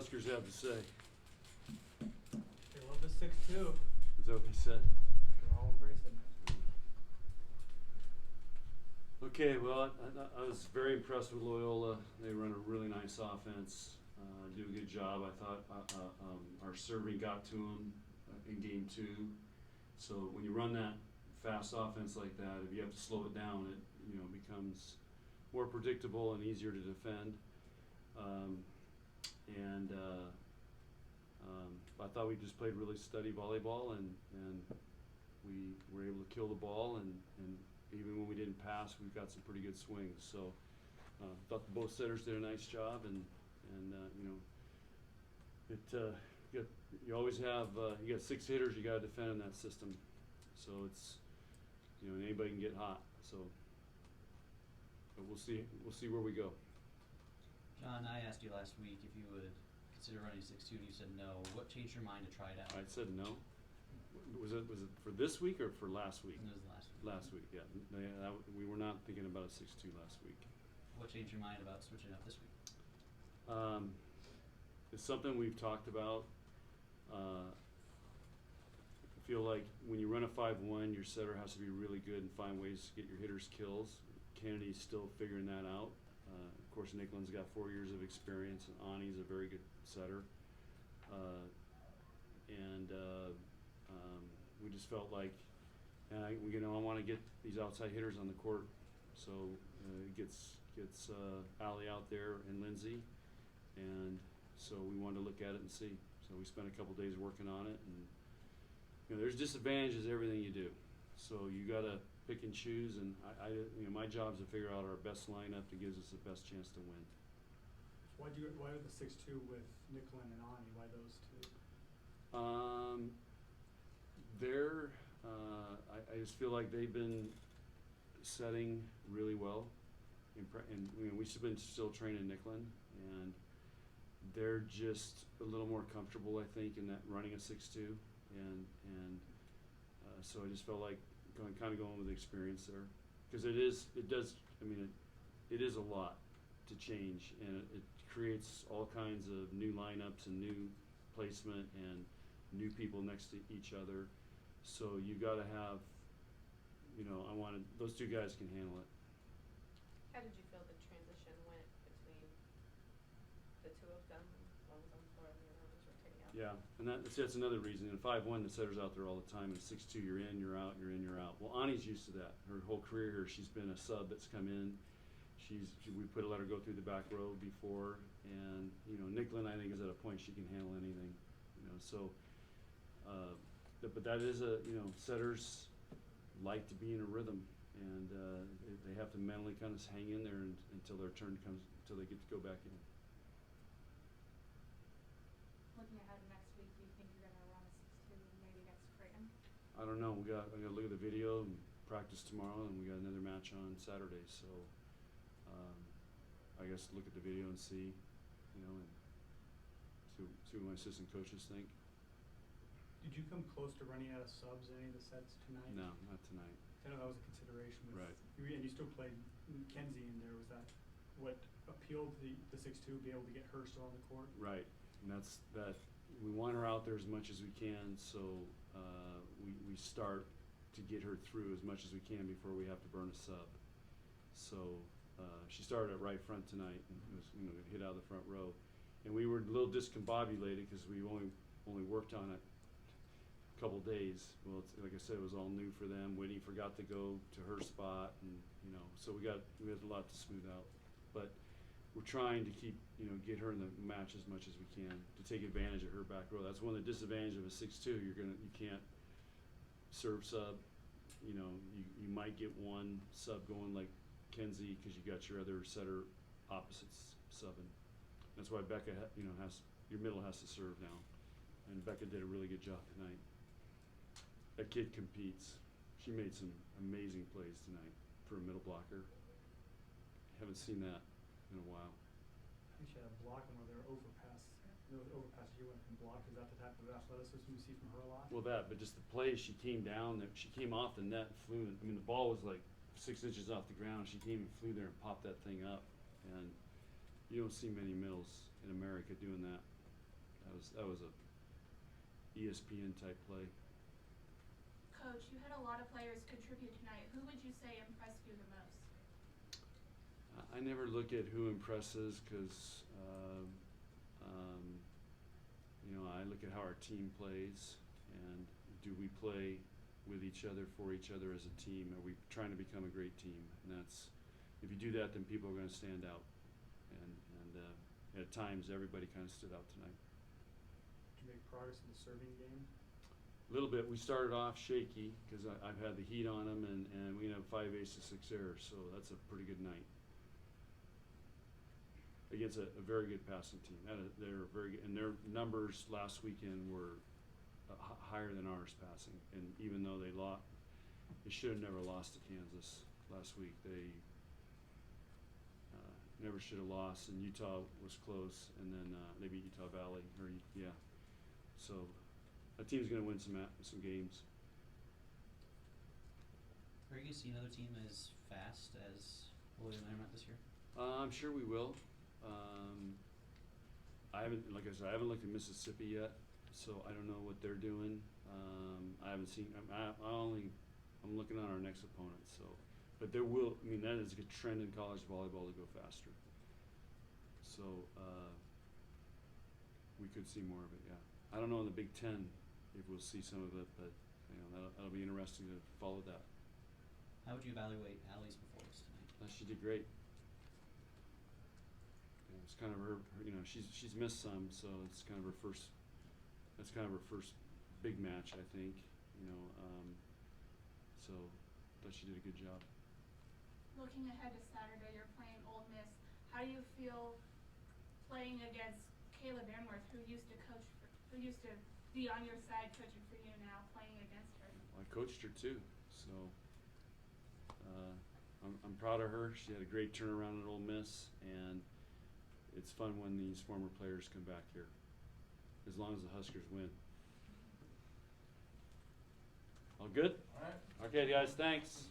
Huskers have to say? They love the 6-2. Is that what they said? They're all embracing it. Okay, well, I was very impressed with Loyola. They run a really nice offense, do a good job. I thought our serving got to them in game 2. So when you run that fast offense like that, if you have to slow it down, it becomes more predictable and easier to defend. I thought we just played really steady volleyball, and we were able to kill the ball, and even when we didn't pass, we've got some pretty good swings. So thought both setters did a nice job, and you always have you got 6 hitters you got to defend in that system. So it's anybody can get hot. So but we'll see where we go. John, I asked you last week if you would consider running 6-2, and you said no. What changed your mind to try it out? I said no. Was it for this week or for last week? It was last week. Last week, yeah. We were not thinking about a 6-2 last week. What changed your mind about switching up this week? It's something we've talked about. I feel like when you run a 5-1, your setter has to be really good and find ways to get your hitters kills. Kennedy's still figuring that out. Of course, Nicklin's got 4 years of experience, and Ani's a very good setter. We just felt like, I want to get these outside hitters on the court. So it gets Allie out there and Lindsay, and so we wanted to look at it and see. So we spent a couple days working on it, and there's disadvantages to everything you do. So you got to pick and choose, and my job is to figure out our best lineup that gives us the best chance to win. Why are the 6-2 with Nicklin and Ani? Why those two? I just feel like they've been setting really well, and we've been still training Nicklin, and they're just a little more comfortable, I think, in that running a 6-2, and so I just felt like going with the experience there, because it is a lot to change, and it creates all kinds of new lineups and new placement and new people next to each other. So you got to have, those 2 guys can handle it. How did you feel the transition went between the 2 of them? One was on the floor and the other was rotating out. Yeah, and that's another reason. In 5-1, the setter's out there all the time. In 6-2, you're in, you're out, you're in, you're out. Well, Ani's used to that. Her whole career here, she's been a sub that's come in. We let her go through the back row before, and Nicklin, I think, is at a point she can handle anything. But that is setters like to be in a rhythm, and they have to mentally kind of hang in there until their turn comes, until they get to go back in. Looking ahead to next week, do you think you're going to run a 6-2 maybe against Creighton? I don't know. I got to look at the video and practice tomorrow, and we got another match on Saturday. So I guess look at the video and see, and see what my assistant coaches think. Did you come close to running out of subs in any of the sets tonight? No, not tonight. I know that was a consideration. Right. And you still played Kenzie in there. Was that what appealed to the 6-2, be able to get her still on the court? Right, and that's that. We want her out there as much as we can, so we start to get her through as much as we can before we have to burn a sub. So she started at right front tonight, and was hit out of the front row, and we were a little discombobulated because we only worked on it a couple days. Well, like I said, it was all new for them. Whitney forgot to go to her spot, and so we had a lot to smooth out, but we're trying to keep get her in the match as much as we can to take advantage of her back row. That's one of the disadvantages of a 6-2. You can't serve sub. You might get one sub going like Kenzie because you got your other setter opposites subbing. That's why Becca your middle has to serve now, and Becca did a really good job tonight. That kid competes. She made some amazing plays tonight for a middle blocker. Haven't seen that in a while. I think she had a block where there were overpasses you went from block. Is that the type of athleticism you see from her a lot? Well, but just the play, she came down, she came off the net and flew. The ball was like 6 inches off the ground. She came and flew there and popped that thing up. And you don't see many middles in America doing that. That was a ESPN type play. Coach, you had a lot of players contribute tonight. Who would you say impressed you the most? I never look at who impresses because, I look at how our team plays and do we play with each other, for each other as a team? Are we trying to become a great team? And that's, if you do that, then people are going to stand out. And at times, everybody kind of stood out tonight. Did you make progress in the serving game? A little bit. We started off shaky because I've had the heat on them, and we have 5 aces, 6 errors, so that's a pretty good night against a very good passing team. They're very good, and their numbers last weekend were higher than ours passing. And even though they should have never lost to Kansas last week. They never should have lost, and Utah was close, and then they beat Utah Valley. So a team's going to win some games. Are you going to see another team as fast as Loyola Marymount this year? I'm sure we will. I haven't looked at Mississippi yet, so I don't know what they're doing. I haven't seen. I'm looking on our next opponent. So, but there will. I mean, that is a good trend in college volleyball to go faster. So we could see more of it. Yeah, I don't know in the Big Ten if we'll see some of it, but that'll be interesting to follow that. How would you evaluate Allie's performance tonight? She did great. It's kind of her. She's missed some, so it's kind of her first. That's kind of her first big match, I think. So, but she did a good job. Looking ahead to Saturday, you're playing Ole Miss. How do you feel playing against Kayla Vanworth, who used to be on your side coaching for you, now playing against her? I coached her too, so I'm proud of her. She had a great turnaround at Ole Miss, and it's fun when these former players come back here, as long as the Huskers win. All good? All right. Okay, guys, thanks.